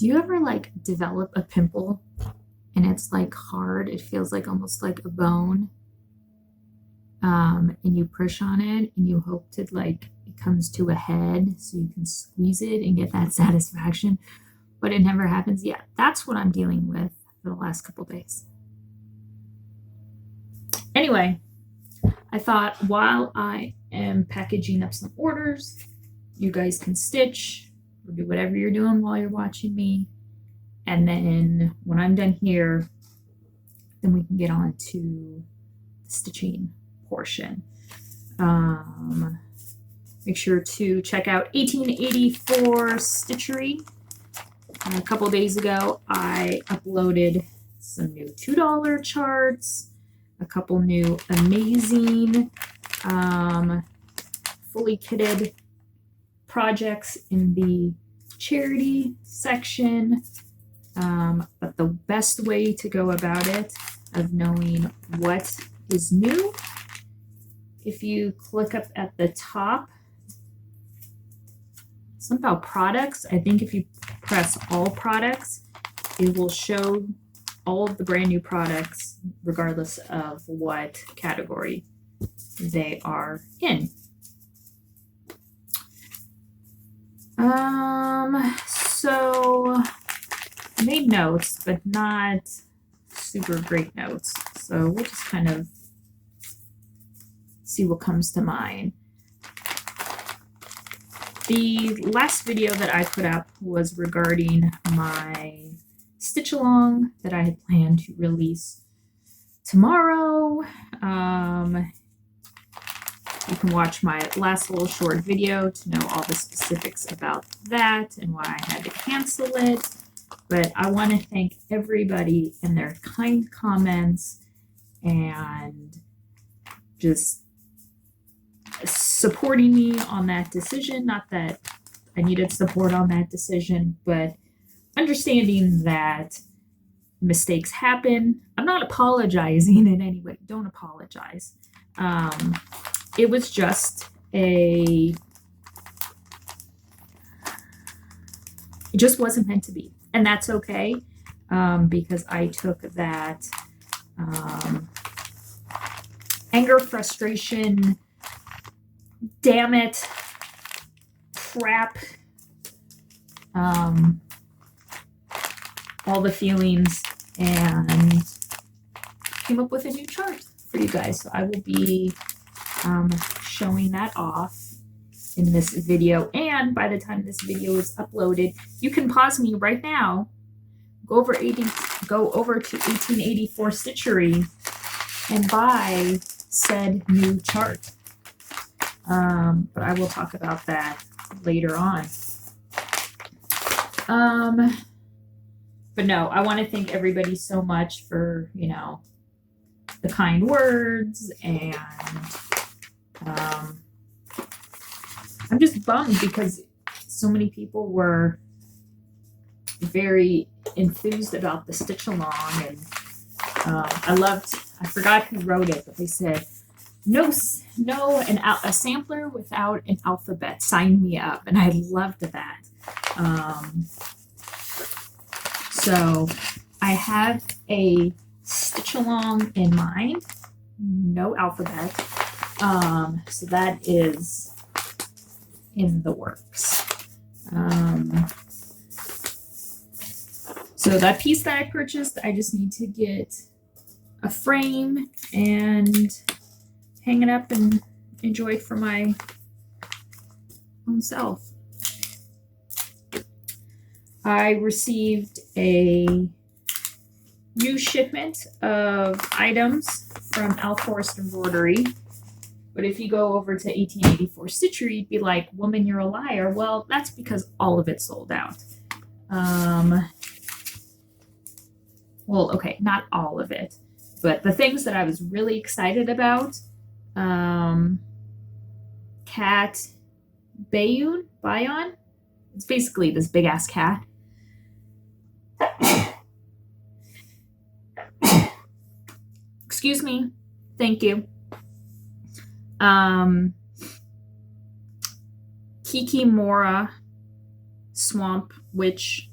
Do you ever like develop a pimple and it's like hard? It feels like almost like a bone. And you push on it and you hope to like it comes to a head so you can squeeze it and get that satisfaction, but it never happens. Yeah, that's what I'm dealing with for the last couple days. Anyway, I thought while I am packaging up some orders, you guys can stitch or do whatever you're doing while you're watching me. And then when I'm done here, then we can get on to the stitching portion. Make sure to check out 1884 Stitchery. A couple days ago, I uploaded some new $2 charts, a couple new amazing fully kitted projects in the charity section. But the best way to go about it of knowing what is new, if you click up at the top, something about products. I think if you press all products, it will show all of the brand new products regardless of what category they are in. So I made notes, but not super great notes. So we'll just kind of see what comes to mind. The last video that I put up was regarding my stitch along that I had planned to release tomorrow. You can watch my last little short video to know all the specifics about that and why I had to cancel it. But I want to thank everybody and their kind comments and just supporting me on that decision. Not that I needed support on that decision, but understanding that mistakes happen. I'm not apologizing in any way. Don't apologize. It was just it just wasn't meant to be. And that's okay, because I took that anger, frustration, damn it, crap, all the feelings, and came up with a new chart for you guys. So I will be showing that off in this video. And by the time this video is uploaded, you can pause me right now, go over to 1884 Stitchery and buy said new chart. But I will talk about that later on. But no, I want to thank everybody so much for, you know, the kind words, and I'm just bummed because so many people were very enthused about the stitch along, and I forgot who wrote it, but they said, a sampler without an alphabet, sign me up. And I loved that. So I have a stitch along in mind, no alphabet. So that is in the works. So that piece that I purchased, I just need to get a frame and hang it up and enjoy it for my own self. I received a new shipment of items from Forest Embroidery. But if you go over to 1884 Stitchery, you'd be like, woman, you're a liar. Well, that's because all of it sold out. Well, okay, not all of it, but the things that I was really excited about, cat Bayon. It's basically this big ass cat. Excuse me. Thank you. Kiki Mora Swamp Witch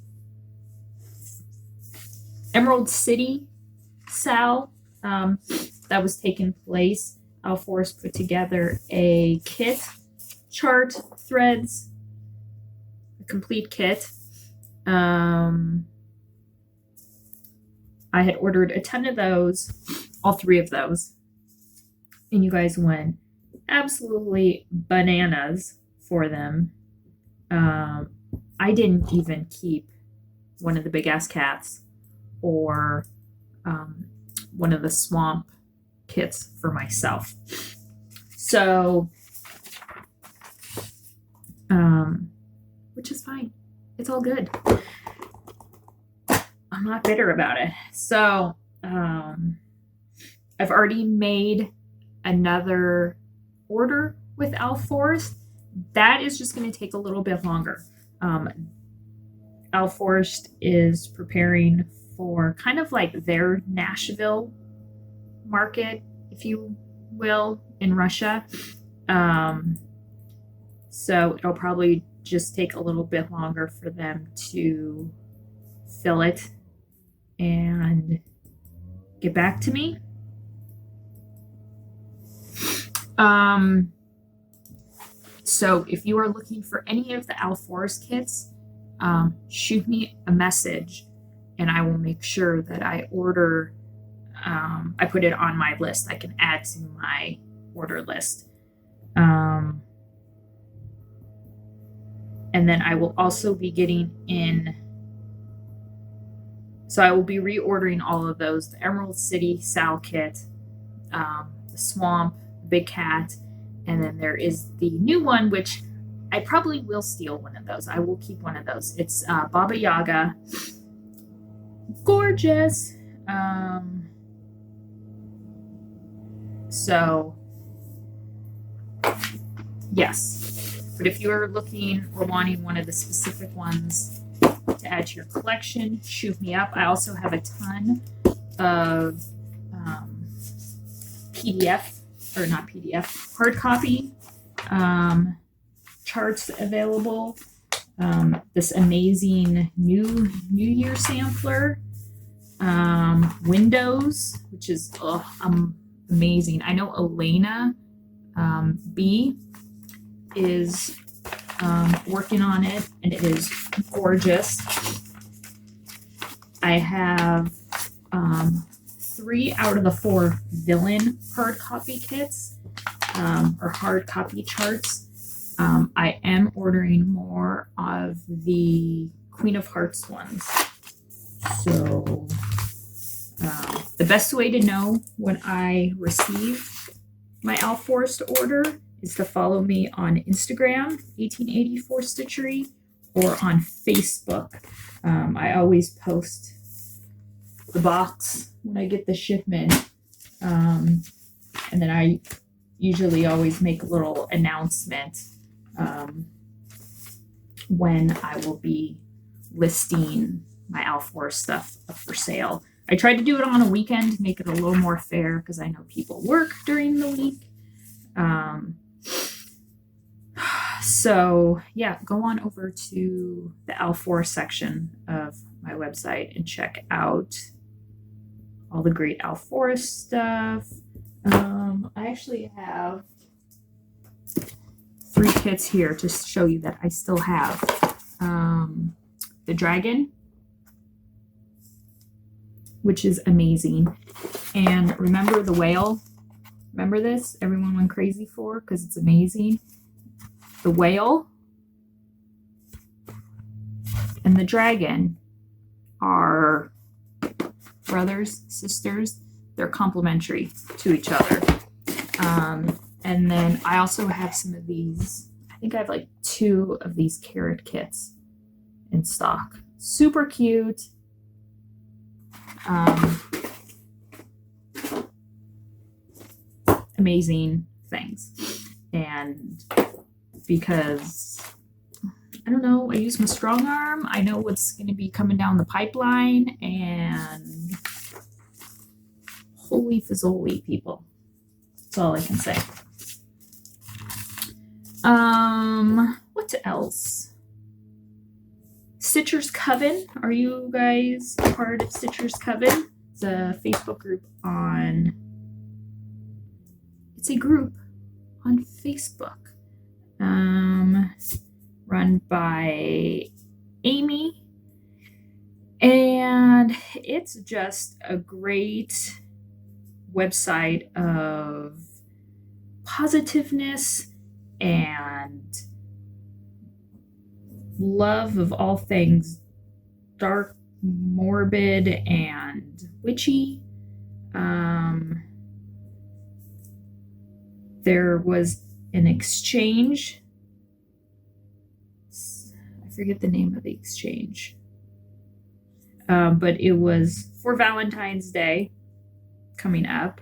Emerald City Sal that was taking place. Alforce put together a kit, chart, threads, a complete kit. I had ordered a ton of those, all 3 of those, and you guys went absolutely bananas for them. I didn't even keep one of the big ass cats or one of the swamp kits for myself. So, which is fine. It's all good. I'm not bitter about it. So, I've already made another order with Alforce. That is just going to take a little bit longer. Alforce is preparing for kind of like their Nashville market, if you will, in Russia. So it'll probably just take a little bit longer for them to fill it and get back to me. So if you are looking for any of the Alforce kits, shoot me a message and I will make sure that I order, I put it on my list. I can add to my order list. And then I will also be getting in, so I will be reordering all of those, the Emerald City Sal kit, the Swamp, Big Cat, and then there is the new one, which I probably will steal one of those. I will keep one of those. It's Baba Yaga. Gorgeous. So, yes. But if you are looking or wanting one of the specific ones to add to your collection, shoot me up. I also have a ton of hard copy charts available. This amazing New Year sampler, Windows, which is amazing. I know Elena B is working on it, and it is gorgeous. I have 3 out of the 4 villain hard copy kits, or hard copy charts. I am ordering more of the Queen of Hearts ones. So the best way to know when I receive my Alforce order is to follow me on Instagram, 1884 Stitchery, or on Facebook. I always post the box when I get the shipment. And then I usually always make a little announcement when I will be listing my Alforce stuff up for sale. I tried to do it on a weekend to make it a little more fair because I know people work during the week. So yeah, go on over to the Alforce section of my website and check out all the great Alforce stuff. I actually have 3 kits here to show you that I still have. The dragon, which is amazing. And remember the whale? Remember this? Everyone went crazy for because it's amazing. The whale and the dragon are brothers, sisters. They're complementary to each other. And then I also have some of these. I think I have like 2 of these carrot kits in stock. Super cute. Amazing things. And because I don't know, I use my strong arm. I know what's going to be coming down the pipeline, and holy fizzoli, people. That's all I can say. What else? Stitcher's Coven. Are you guys a part of Stitcher's Coven? It's a Facebook group on. It's a group on Facebook, run by Amy, and it's just a great website of positiveness and love of all things dark, morbid, and witchy. There was an exchange. I forget the name of the exchange. But it was for Valentine's Day coming up.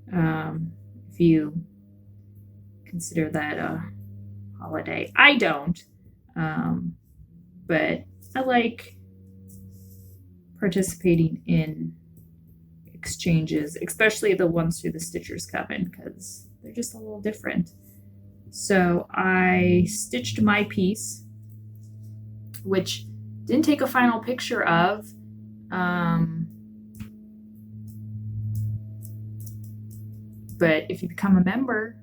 If you consider that a holiday. I don't. But I like participating in exchanges, especially the ones through the Stitcher's Coven, because they're just a little different. So I stitched my piece, which didn't take a final picture of. But if you become a member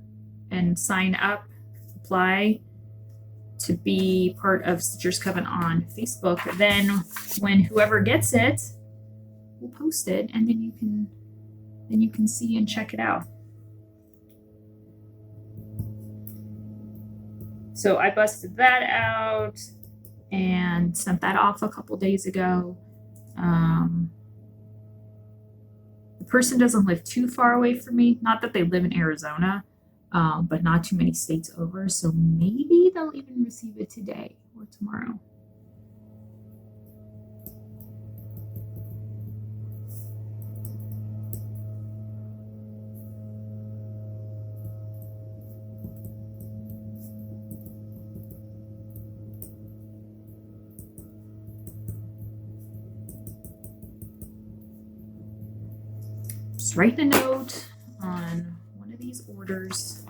and sign up, apply to be part of Stitcher's Coven on Facebook, then when whoever gets it, we'll post it, and then you can see and check it out. So I busted that out and sent that off a couple days ago. The person doesn't live too far away from me. Not that they live in Arizona, but not too many states over. So maybe they'll even receive it today or tomorrow. Just write a note on one of these orders.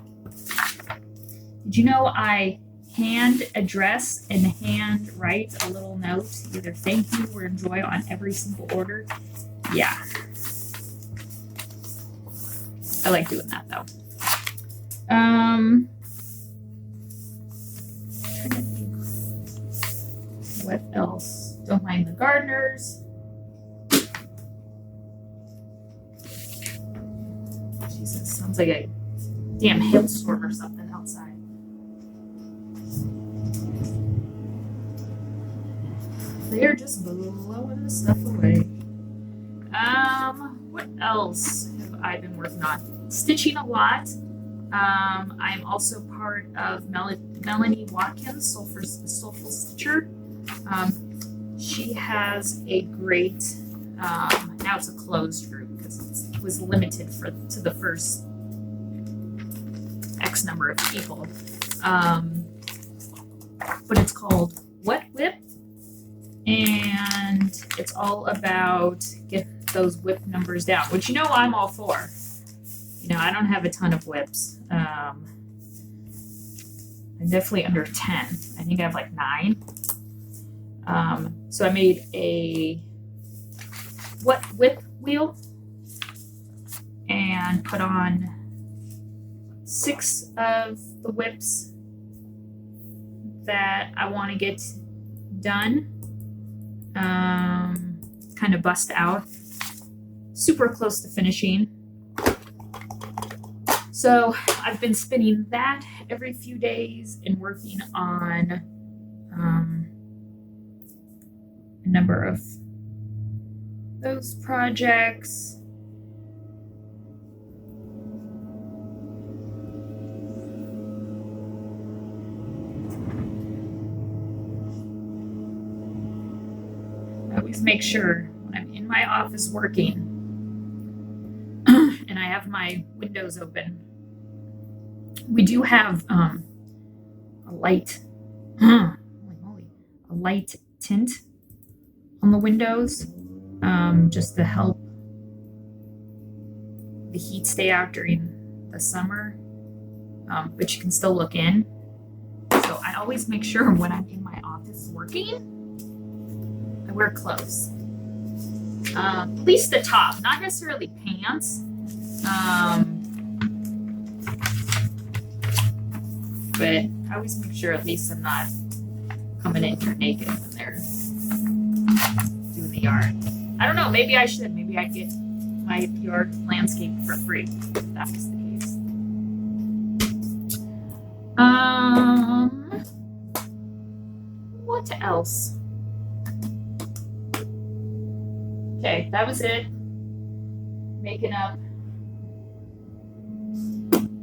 Did you know I hand address and hand write a little note, either thank you or enjoy, on every single order? Yeah. I like doing that though. What else? Don't mind the gardeners. Jesus, sounds like a damn hailstorm or something outside. They're just blowing the stuff away. What else have I been working on? Stitching a lot. I'm also part of Melanie Watkins, Soulful Stitcher. She has a great, now it's a closed group because it was limited to the first X number of people. But it's called Wet Whip, and it's all about get those whip numbers down, which I'm all for. I don't have a ton of whips. I'm definitely under 10. I think I have like 9. So I made a wet whip wheel and put on 6 of the whips that I want to get done. Kind of bust out. Super close to finishing. So I've been spinning that every few days and working on a number of those projects. I always make sure when I'm in my office working and I have my windows open, we do have a light tint on the windows, just to help the heat stay out during the summer, but you can still look in. So I always make sure when I'm in my office working we're close. At least the top, not necessarily pants. But I always make sure at least I'm not coming in here naked when they're doing the yard. I don't know, maybe I should. Maybe I'd get my yard landscaped for free if that was the case. What else? Okay, that was it. Making up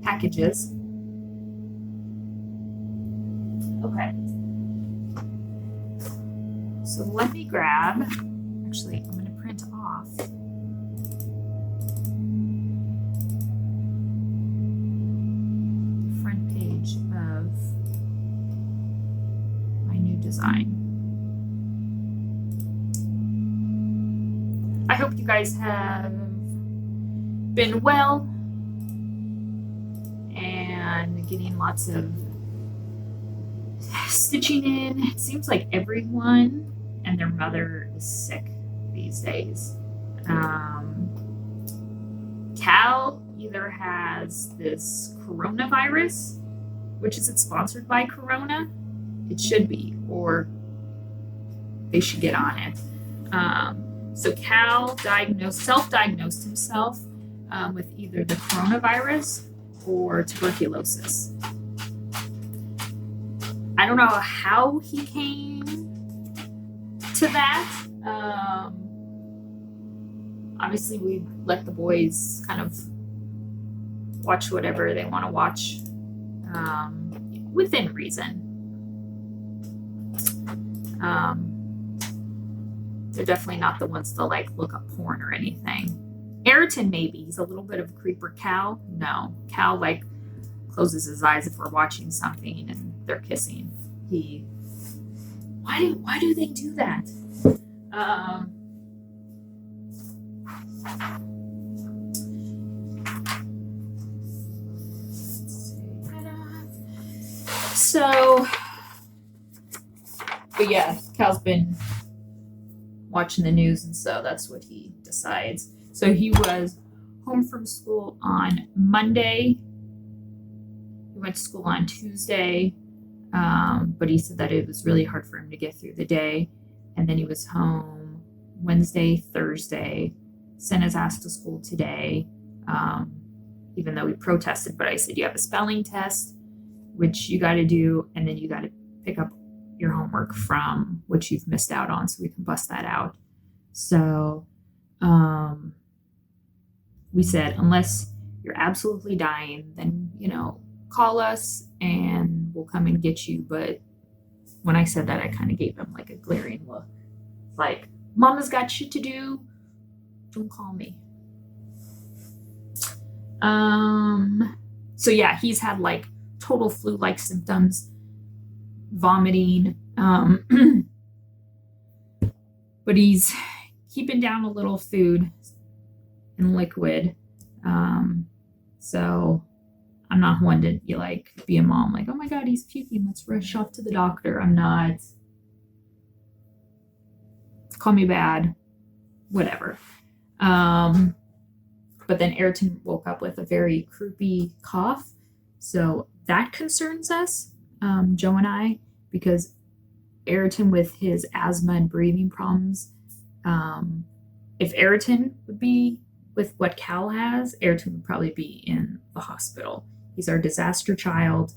packages. Okay. So let me grab, actually, I'm going to print off the front page of my new design. I hope you guys have been well and getting lots of stitching in. It seems like everyone and their mother is sick these days. Cal either has this coronavirus, which is it sponsored by Corona? It should be, or they should get on it. So Cal self-diagnosed himself with either the coronavirus or tuberculosis. I don't know how he came to that. Obviously, we let the boys kind of watch whatever they want to watch within reason. They're definitely not the ones to like look up porn or anything. Ayrton, maybe. He's a little bit of a creeper. Cal, no. Cal like closes his eyes if we're watching something and they're kissing. Why do they do that? So, but yeah, Cal's been watching the news, and so that's what he decides. So he was home from school on Monday. He went to school on Tuesday, but he said that it was really hard for him to get through the day. And then he was home Wednesday, Thursday, sent his ass to school today, even though he protested. But I said, you have a spelling test, which you got to do, and then you got to pick up your homework from which you've missed out on, so we can bust that out. So we said, unless you're absolutely dying, then, call us and we'll come and get you. But when I said that, I kind of gave him like a glaring look. Like, mama's got shit to do. Don't call me. So yeah, he's had like total flu-like symptoms, vomiting, but he's keeping down a little food and liquid. So I'm not one to be a mom, like, oh my God, he's puking, let's rush off to the doctor. I'm not. Call me bad, whatever. But then Ayrton woke up with a very croupy cough. So that concerns us, Joe and I, because Ayrton with his asthma and breathing problems, if Ayrton would be with what Cal has, Ayrton would probably be in the hospital. He's our disaster child.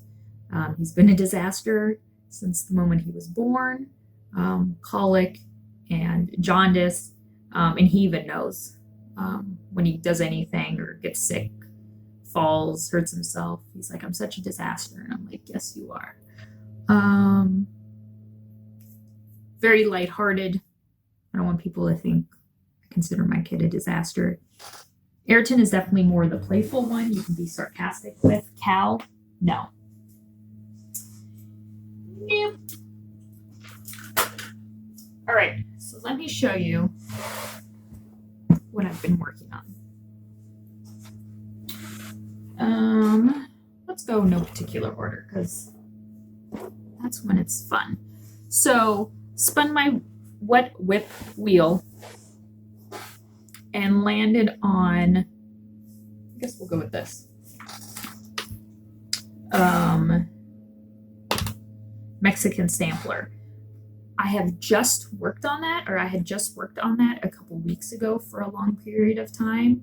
He's been a disaster since the moment he was born. Colic and jaundice. And he even knows when he does anything or gets sick, falls, hurts himself. He's like, I'm such a disaster. And I'm like, yes, you are. Very lighthearted. I don't want people to think I consider my kid a disaster. Ayrton is definitely more the playful one. You can be sarcastic with. Cal, no. Nope. All right, so let me show you what I've been working on. Let's go no particular order because that's when it's fun. So spun my wet whip wheel and landed on, I guess we'll go with this, Mexican sampler. I have just worked on that, or I had just worked on that a couple weeks ago for a long period of time.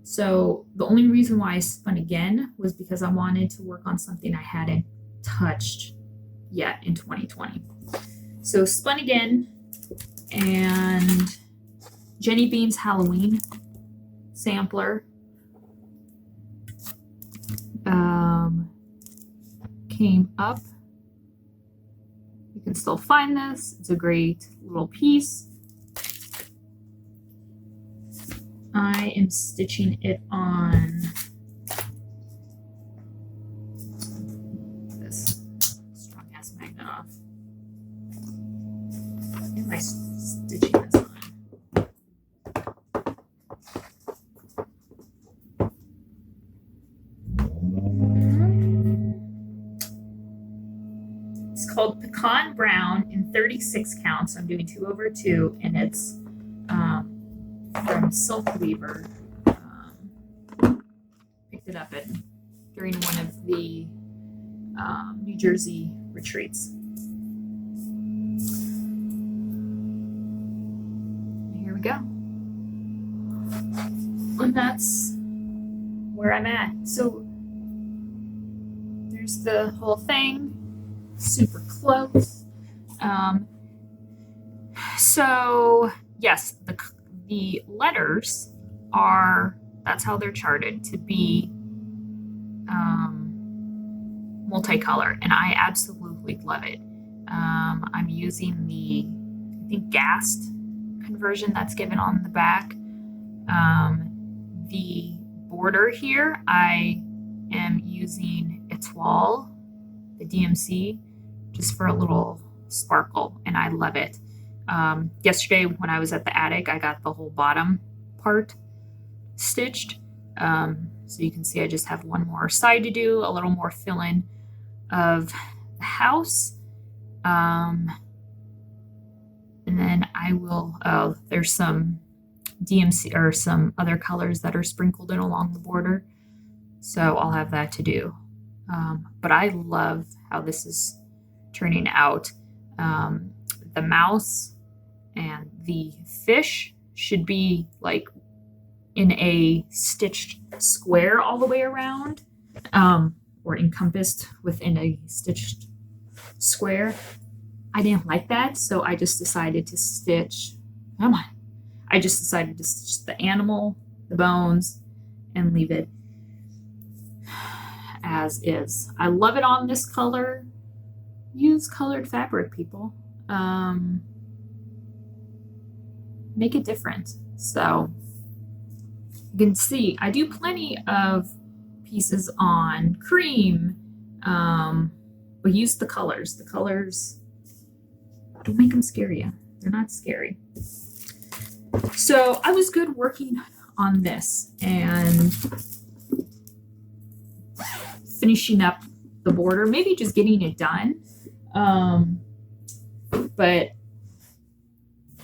So the only reason why I spun again was because I wanted to work on something I hadn't touched yet in 2020. So spun again, and Jenny Bean's Halloween sampler came up. You can still find this. It's a great little piece. I am stitching it on this strong ass magnet off. What am I stitching this on? It's called Pecan Brown in 36 counts. I'm doing 2/2, and it's from Silk Weaver. Picked it up during one of the New Jersey retreats. Here we go. And that's where I'm at. So there's the whole thing, super close. So yes, the letters are, that's how they're charted, to be multicolor, and I absolutely love it. I'm using the, I think, GAST conversion that's given on the back. The border here, I am using Etoile, the DMC, just for a little sparkle, and I love it. Yesterday when I was at the attic, I got the whole bottom part stitched. So you can see I just have one more side to do, a little more fill-in of the house. And then I will, there's some DMC or some other colors that are sprinkled in along the border. So I'll have that to do. But I love how this is turning out. The mouse and the fish should be like in a stitched square all the way around, or encompassed within a stitched square. I didn't like that, so I just decided to stitch, I just decided to stitch the animal, the bones, and leave it as is. I love it on this color. Use colored fabric, people. Make it different. So you can see I do plenty of pieces on cream, but use the colors. The colors, don't make them scare you. They're not scary. So I was good working on this and finishing up the border, maybe just getting it done. But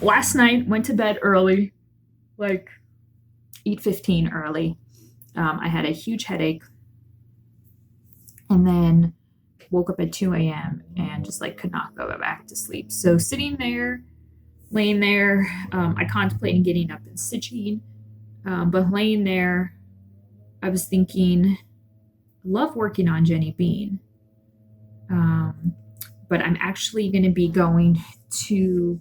last night went to bed early, like 8:15 early. I had a huge headache, and then woke up at 2 a.m. and just like could not go back to sleep. So sitting there, laying there, I contemplated getting up and stitching, but laying there, I was thinking, I love working on Jenny Bean, but I'm actually going to be going to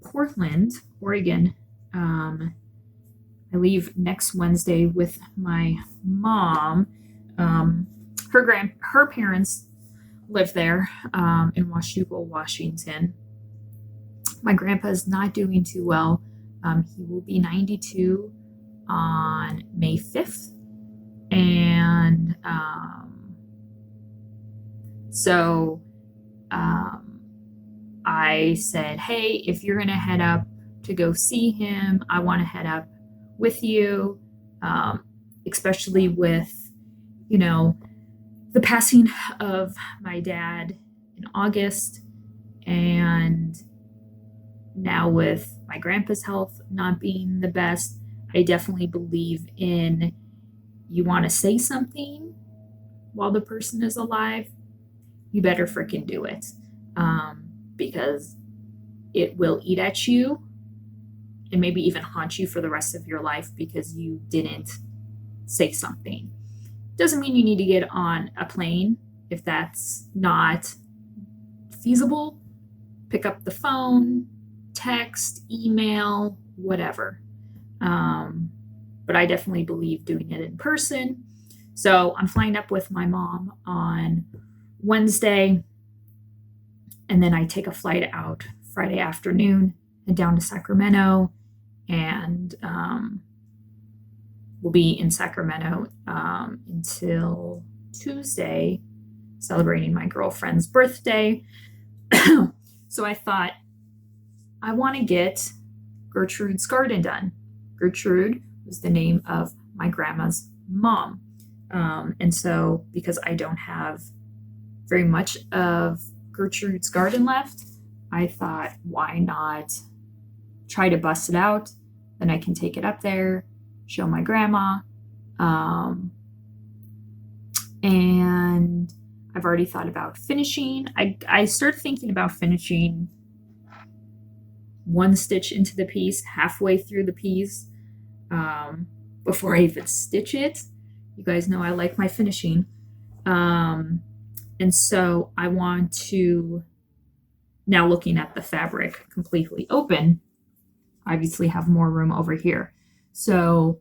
Portland, Oregon. I leave next Wednesday with my mom. Her parents live there in Washougal, Washington. My grandpa's not doing too well. He will be 92 on May 5th. And so I said, hey, if you're going to head up to go see him, I want to head up with you, especially with, you know, the passing of my dad in August, and now with my grandpa's health not being the best, I definitely believe in, you want to say something while the person is alive, you better freaking do it. Because it will eat at you and maybe even haunt you for the rest of your life because you didn't say something. Doesn't mean you need to get on a plane if that's not feasible. Pick up the phone, text, email, whatever. But I definitely believe doing it in person. So I'm flying up with my mom on Wednesday, and then I take a flight out Friday afternoon and down to Sacramento, and we'll be in Sacramento until Tuesday, celebrating my girlfriend's birthday. So I thought, I want to get Gertrude's garden done. Gertrude was the name of my grandma's mom. And so because I don't have very much of Gertrude's garden left, I thought, why not try to bust it out? Then I can take it up there, show my grandma. And I've already thought about finishing. I started thinking about finishing one stitch into the piece, halfway through the piece, before I even stitch it. You guys know I like my finishing. And so I want to, now looking at the fabric completely open, obviously have more room over here. So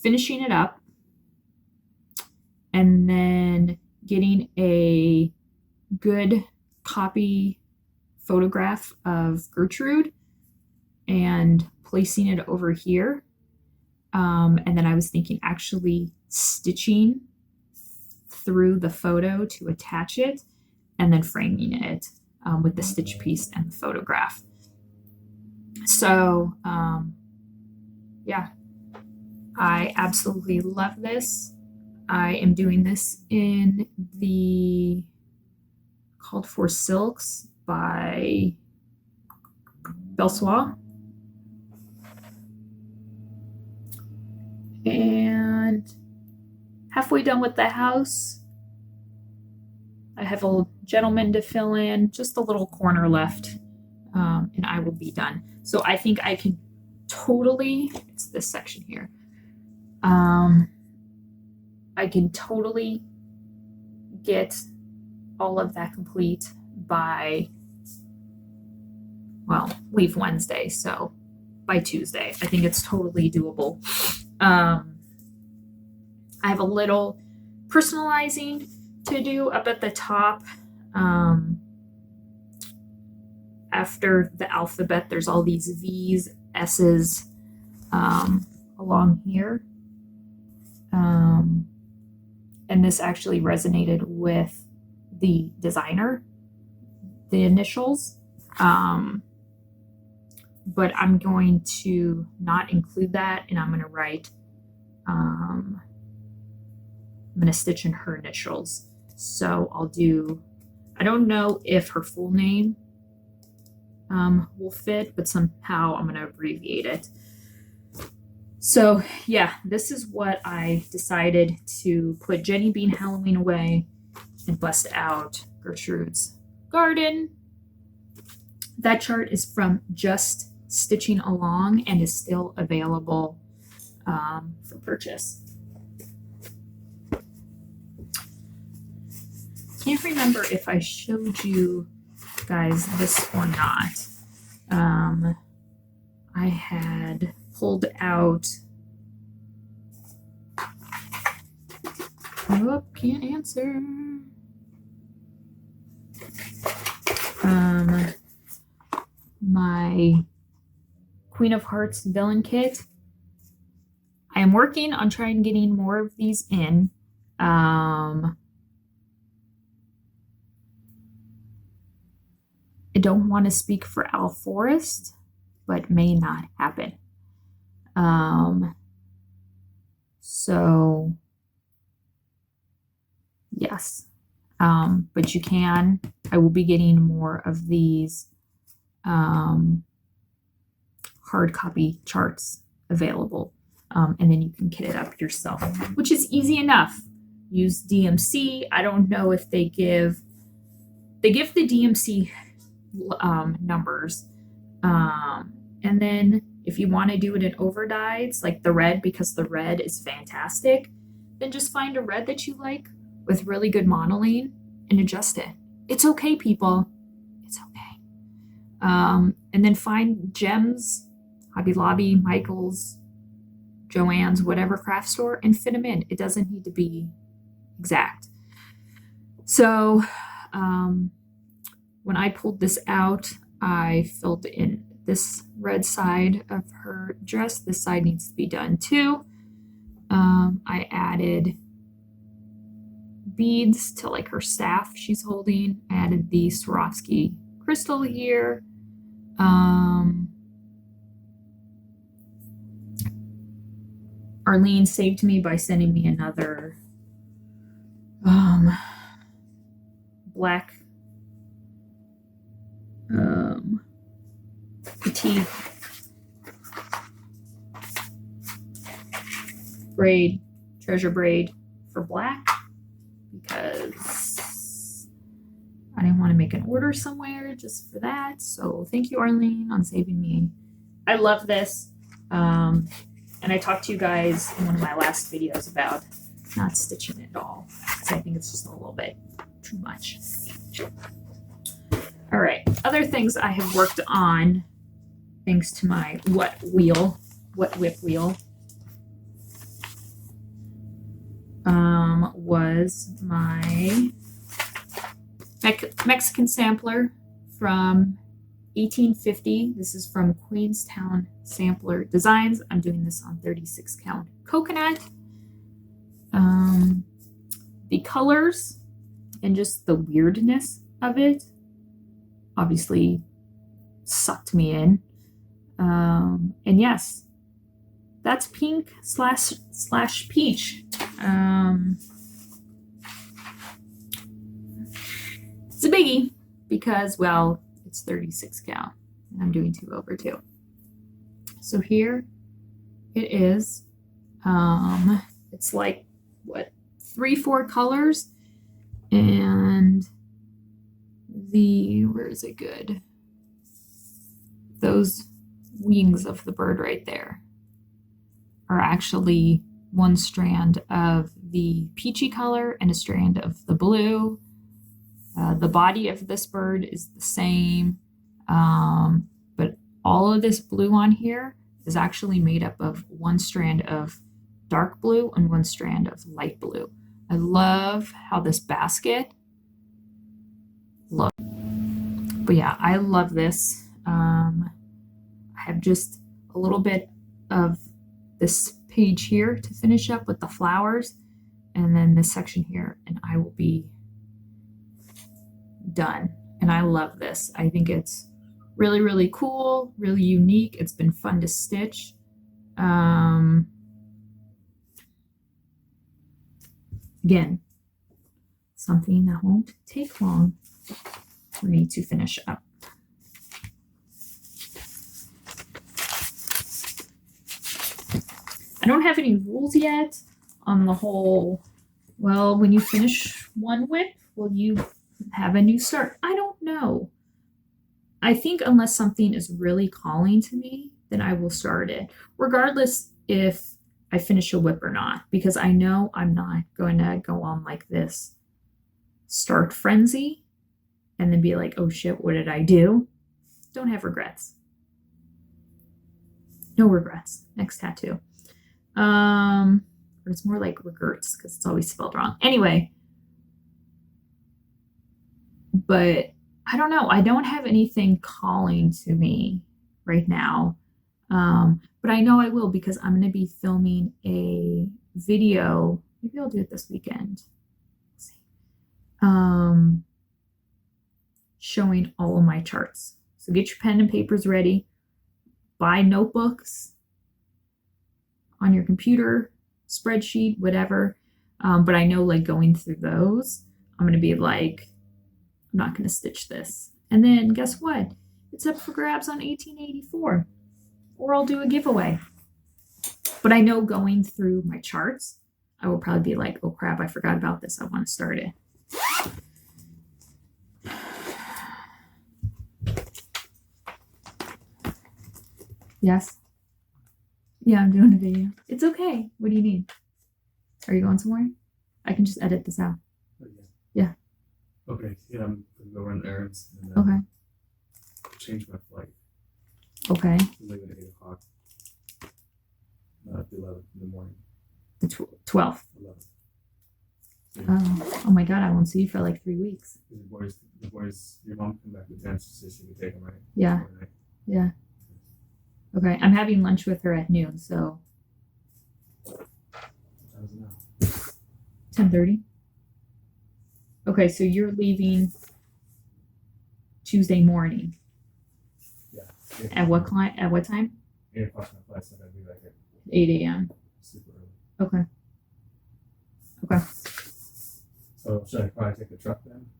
finishing it up and then getting a good copy photograph of Gertrude and placing it over here. And then I was thinking actually stitching through the photo to attach it and then framing it with the stitch piece and the photograph. So yeah, I absolutely love this. I am doing this in the Called For Silks by Belsois. And halfway done with the house. I have a gentleman to fill in, just a little corner left, and I will be done. So I think I can totally, it's this section here. I can totally get all of that complete by, well, leave Wednesday, so by Tuesday. I think it's totally doable. I have a little personalizing to do up at the top. After the alphabet, there's all these V's, S's along here. And this actually resonated with the designer, the initials. But I'm going to not include that, and I'm going to write, I'm going to stitch in her initials. So I'll do, I don't know if her full name will fit, but somehow I'm going to abbreviate it. So yeah, this is what I decided to put Jenny Bean Halloween away and bust out Gertrude's Garden. That chart is from Just Stitching Along and is still available for purchase. Can't remember if I showed you guys this or not. I had pulled out, oh, can't answer. My Queen of Hearts villain kit. I am working on trying getting more of these in. I don't want to speak for Al Forrest, but may not happen. So yes, but you can, I will be getting more of these hard copy charts available. And then you can kit it up yourself, which is easy enough. Use DMC. I don't know if they give the DMC numbers. And then if you want to do it in overdyes, like the red, because the red is fantastic, then just find a red that you like with really good modeling and adjust it. It's okay, people. It's okay. And then find gems, Hobby Lobby, Michael's, Joann's, whatever craft store, and fit them in. It doesn't need to be exact. So when I pulled this out, I filled in this red side of her dress. This side needs to be done too. I added beads to like her staff she's holding. I added the Swarovski crystal here. Arlene saved me by sending me another black petite braid, treasure braid for black, because I didn't want to make an order somewhere just for that. So thank you, Arlene, on saving me. I love this. And I talked to you guys in one of my last videos about not stitching it at all, because I think it's just a little bit too much. All right, other things I have worked on thanks to my wet whip wheel, was my Mexican sampler from 1850. This is from Queenstown Sampler Designs. I'm doing this on 36 count coconut. The colors and just the weirdness of it obviously sucked me in. And yes, that's pink slash peach. It's a biggie because, well, it's 36 count and I'm doing 2/2. So here it is. It's like what, 3-4 colors, and where is it good? Those wings of the bird right there are actually one strand of the peachy color and a strand of the blue. The body of this bird is the same, but all of this blue on here is actually made up of one strand of dark blue and one strand of light blue. I love how this basket looks. But yeah, I love this. I have just a little bit of this page here to finish up with the flowers, and then this section here, and I will be done. And I love this. I think it's really, really cool, really unique. It's been fun to stitch. Again, something that won't take long for me to finish up. I don't have any rules yet on the whole, well, when you finish one whip, will you have a new start? I don't know. I think unless something is really calling to me, then I will start it, regardless if I finish a whip or not, because I know I'm not going to go on like this start frenzy and then be like, oh shit, what did I do? Don't have regrets. No regrets. Next tattoo. Or it's more like regrets because it's always spelled wrong. Anyway, but I don't know. I don't have anything calling to me right now. But I know I will, because I'm going to be filming a video. Maybe I'll do it this weekend. Let's see. Showing all of my charts. So get your pen and papers ready. Buy notebooks on your computer, spreadsheet, whatever. But I know, like, going through those, I'm going to be like, I'm not going to stitch this. And then guess what? It's up for grabs on 1884. or I'll do a giveaway. But I know going through my charts, I will probably be like, oh crap, I forgot about this. I want to start it. Yes. Yeah, I'm doing a video. It's okay. What do you need? Are you going somewhere? I can just edit this out. Oh, Yeah. Okay. Yeah, I'm gonna go run errands and then Okay. change my flight. Okay. Leave at 8 o'clock. At 11 in the morning. The 12th. 11. Oh my God, I won't see you for like 3 weeks. The boys, your mom come back with 10, she said she could take them, right? Yeah. Right. Yeah. Okay. I'm having lunch with her at noon, so What time is it now? 10:30. Okay, so you're leaving Tuesday morning. Yeah. At what time? 8 o'clock my flight, so I gotta be back at 8 a.m. super early. Okay. Okay. So should I probably take the truck then?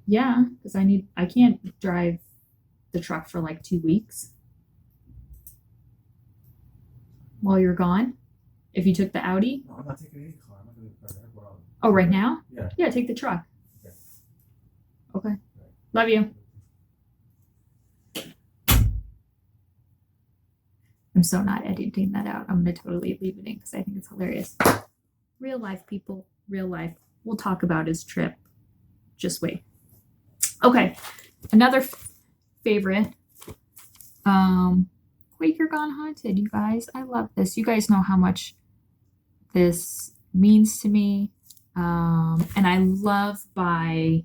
Yeah, because I can't drive the truck for like 2 weeks while you're gone. If you took the Audi. No, I'm not taking any car. I'm not gonna be there. Well, Oh, right now? yeah. Yeah, take the truck. Okay. Okay. Right. Love you. I'm so not editing that out. I'm gonna totally leave it in because I think it's hilarious. Real life, people. Real life. We'll talk about his trip. Just wait. Okay. Another favorite. Quaker Gone Haunted, you guys. I love this. You guys know how much this means to me. And I love by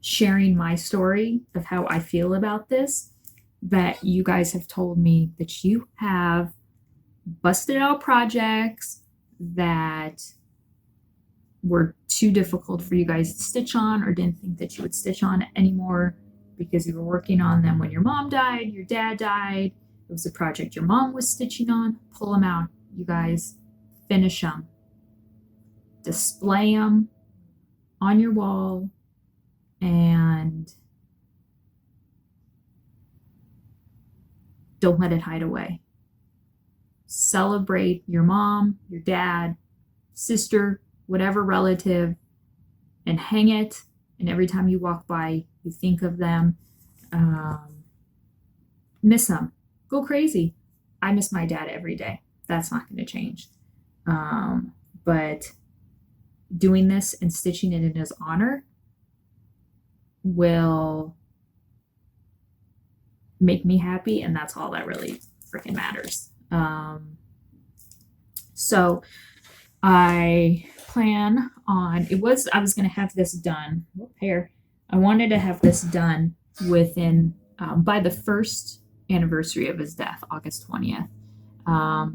sharing my story of how I feel about this, that you guys have told me that you have busted out projects that were too difficult for you guys to stitch on or didn't think that you would stitch on anymore because you were working on them when your mom died, your dad died. It was a project your mom was stitching on. Pull them out, you guys. Finish them. Display them on your wall and don't let it hide away. Celebrate your mom, your dad, sister, whatever relative, and hang it. And every time you walk by, you think of them. Miss them. Go crazy. I miss my dad every day. That's not going to change. But doing this and stitching it in his honor will make me happy, and that's all that really freaking matters. So I plan on, I was going to have this done. I wanted to have this done within, by the first anniversary of his death, August 20th.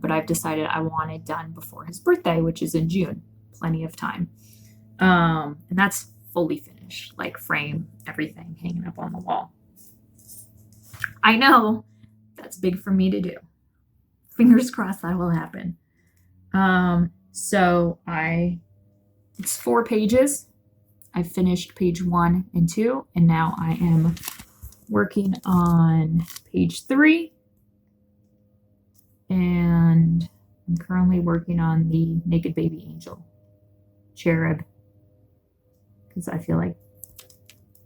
But I've decided I want it done before his birthday, which is in June. Plenty of time. And that's fully finished, like frame, everything hanging up on the wall. I know that's big for me to do. Fingers crossed that will happen. So it's 4 pages. I finished page 1 and 2, and now I am working on page 3. And I'm currently working on the naked baby angel cherub because I feel like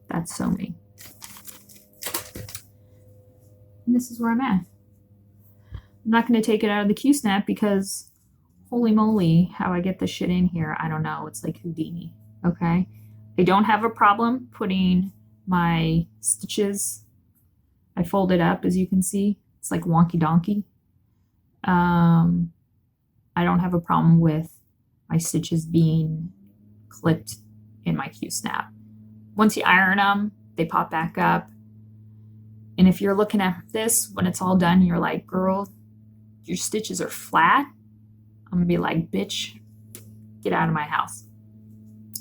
that's so me. And this is where I'm at. I'm not going to take it out of the Q-snap because holy moly, how I get this shit in here, I don't know. It's like Houdini, okay? I don't have a problem putting my stitches. I fold it up, as you can see. It's like wonky donkey. I don't have a problem with my stitches being clipped in my Q-snap. Once you iron them, they pop back up. And if you're looking at this when it's all done, you're like, girl, your stitches are flat. I'm gonna be like, bitch, get out of my house.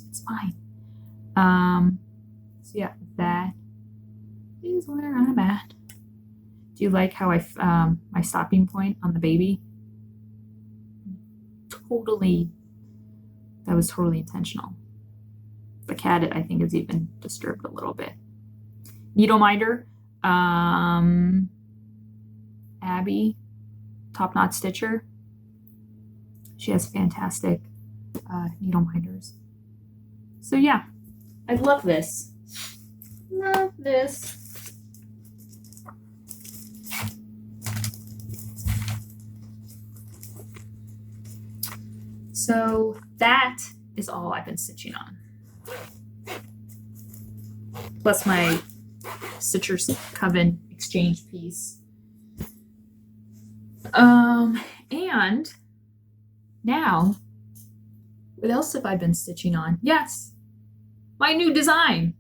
It's fine. So yeah, that is where I'm at. Do you like how my stopping point on the baby? That was totally intentional. The cat, I think, is even disturbed a little bit. Needle minder, Abby, Top Knot Stitcher. She has fantastic needle minders. So yeah, I love this. Love this. So that is all I've been stitching on. Plus my Stitcher's Coven exchange piece. And now, what else have I been stitching on? Yes, my new design.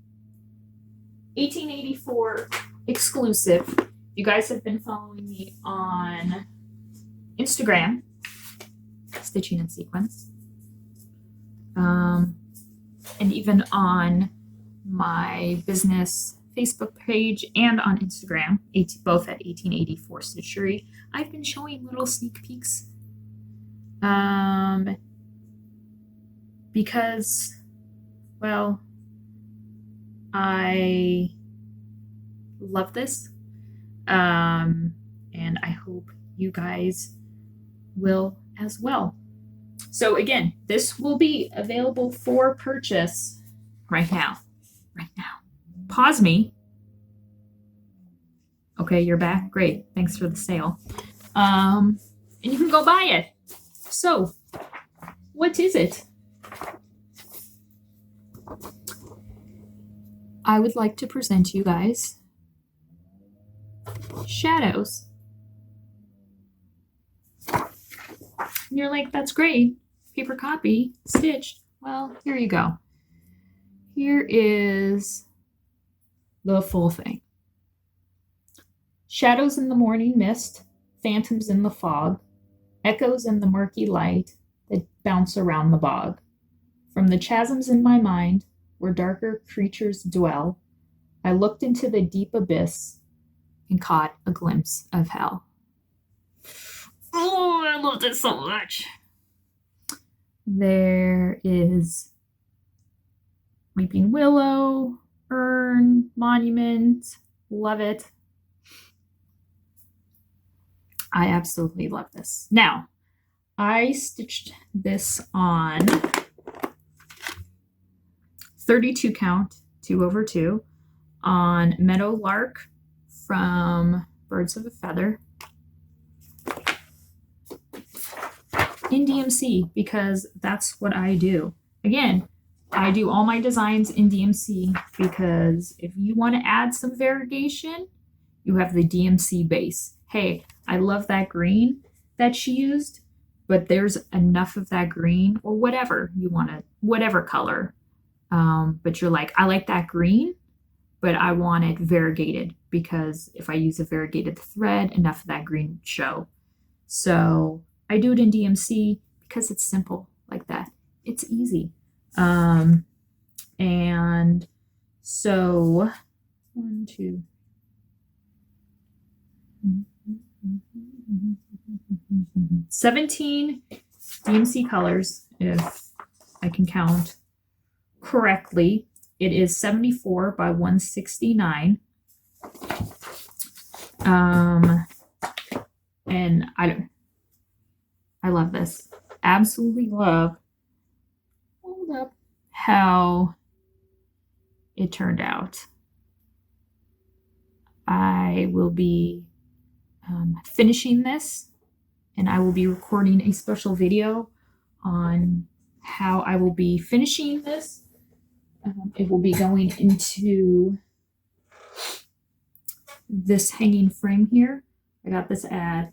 1884 exclusive. You guys have been following me on Instagram, Stitching in Sequence, and even on my business Facebook page and on Instagram, both at 1884 Stitchery. I've been showing little sneak peeks because, well, I love this, and I hope you guys will as well. So again, this will be available for purchase right now. Pause me. Okay, you're back. Great. Thanks for the sale. And you can go buy it. So, what is it? I would like to present to you guys Shadows. And you're like, that's great. Paper copy, stitched. Well, here you go. Here is the full thing. Shadows in the morning mist, phantoms in the fog, echoes in the murky light that bounce around the bog. From the chasms in my mind, where darker creatures dwell, I looked into the deep abyss and caught a glimpse of hell. Oh, I love this so much. There is Weeping Willow, Urn, Monument. Love it. I absolutely love this. Now, I stitched this on 32 count, 2/2, on Meadow Lark from Birds of a Feather in DMC, because that's what I do. Again, I do all my designs in DMC because if you want to add some variegation, you have the DMC base. Hey, I love that green that she used, but there's enough of that green or whatever you want to, whatever color. But you're like, I like that green, but I want it variegated because if I use a variegated thread, enough of that green would show. So I do it in DMC because it's simple like that. It's easy. And so 1, 2, 17 DMC colors, if I can count correctly. It is 74 by 169. And I love this. Absolutely love. Hold up. How it turned out. I will be finishing this, and I will be recording a special video on how I will be finishing this. It will be going into this hanging frame here. I got this at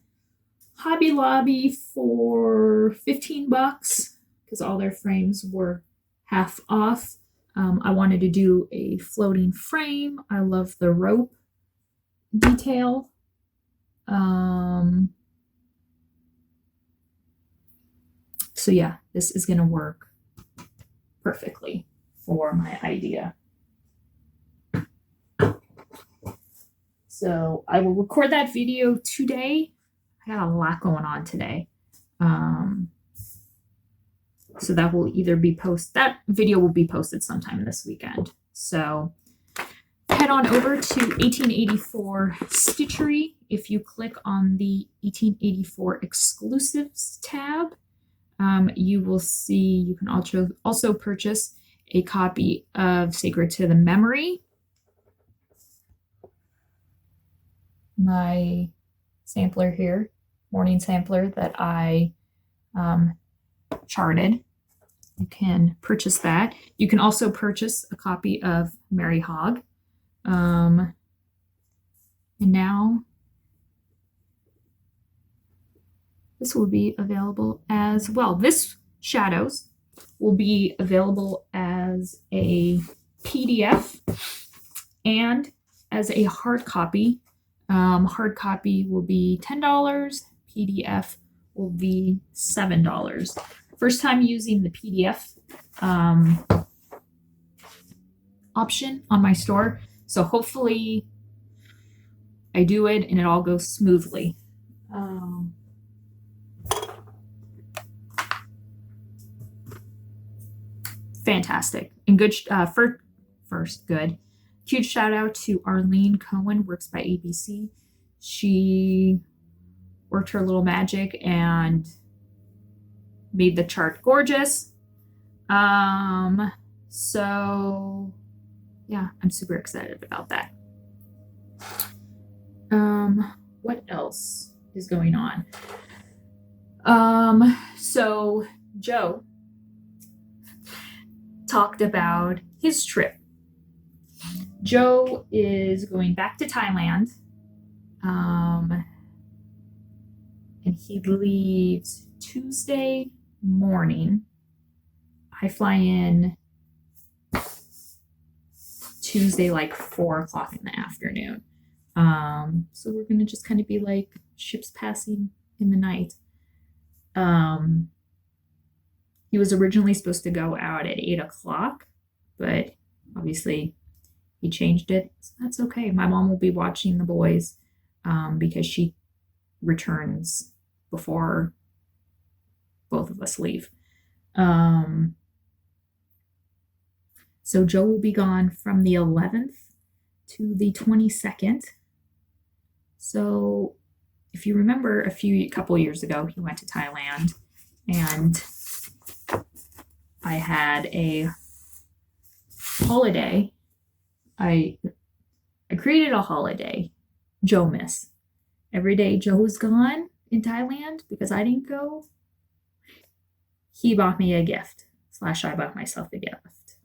Hobby Lobby for 15 bucks because all their frames were half off. I wanted to do a floating frame. I love the rope detail. So yeah, this is going to work perfectly for my idea. So I will record that video today. I got a lot going on today. So that will either be that video will be posted sometime this weekend. So head head on over to 1884 Stitchery. If you click on the 1884 exclusives tab, you will see you can also purchase a copy of Sacred to the Memory, my sampler here, morning sampler that I charted. You can purchase that. You can also purchase a copy of Mary Hogg. And now this will be available as well. This Shadows will be available as a PDF and as a hard copy. Hard copy will be $10. PDF will be $7. First time using the PDF option on my store. So hopefully I do it and it all goes smoothly. Fantastic. And good, first, good. Huge shout out to Arlene Cohen, works by ABC. She worked her little magic and made the chart gorgeous. So yeah, I'm super excited about that. What else is going on? So Joe talked about his trip. Joe is going back to Thailand. And he leaves Tuesday morning. I fly in Tuesday, like 4 o'clock in the afternoon. So we're gonna just kind of be like ships passing in the night. He was originally supposed to go out at 8 o'clock, but obviously he changed it. So that's okay. My mom will be watching the boys because she returns before both of us leave. So Joe will be gone from the 11th to the 22nd. So if you remember a couple years ago, he went to Thailand and I had a holiday. I created a holiday, Joe Miss. Every day Joe was gone in Thailand because I didn't go, he bought me a gift / I bought myself a gift.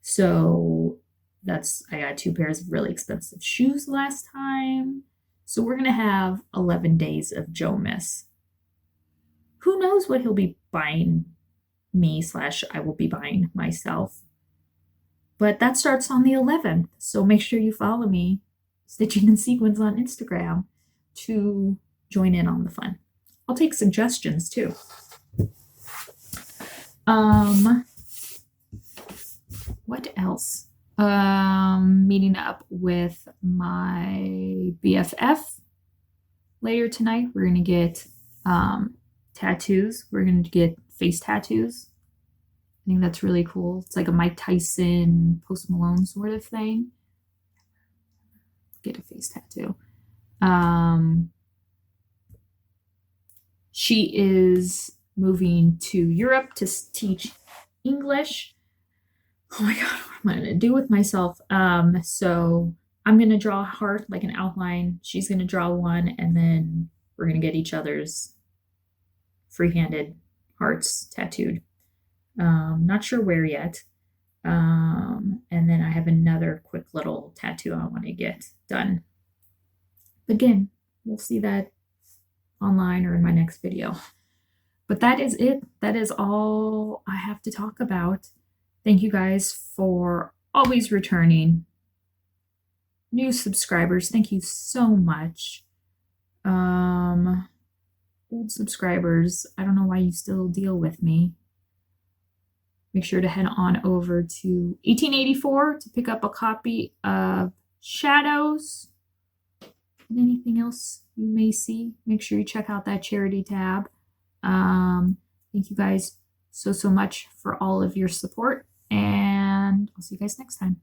So I got 2 pairs of really expensive shoes last time. So we're going to have 11 days of Joe Miss. Who knows what he'll be buying me / I will be buying myself. But that starts on the 11th. So make sure you follow me, Stitching in Sequins, on Instagram to join in on the fun. I'll take suggestions too. What else? Meeting up with my BFF later tonight. We're gonna get tattoos. We're gonna get face tattoos. I think that's really cool. It's like a Mike Tyson, Post Malone sort of thing. Get a face tattoo. She is moving to Europe to teach English. Oh my God, what am I gonna do with myself? So I'm gonna draw a heart, like an outline. She's gonna draw one, and then we're gonna get each other's free-handed hearts tattooed. Not sure where yet. And then I have another quick little tattoo I want to get done. Again, we'll see that online or in my next video. But that is it. That is all I have to talk about. Thank you guys for always returning. New subscribers, thank you so much. Old subscribers, I don't know why you still deal with me. Make sure to head on over to 1884 to pick up a copy of Shadows. And anything else you may see, make sure you check out that charity tab. Thank you guys so much for all of your support, and I'll see you guys next time.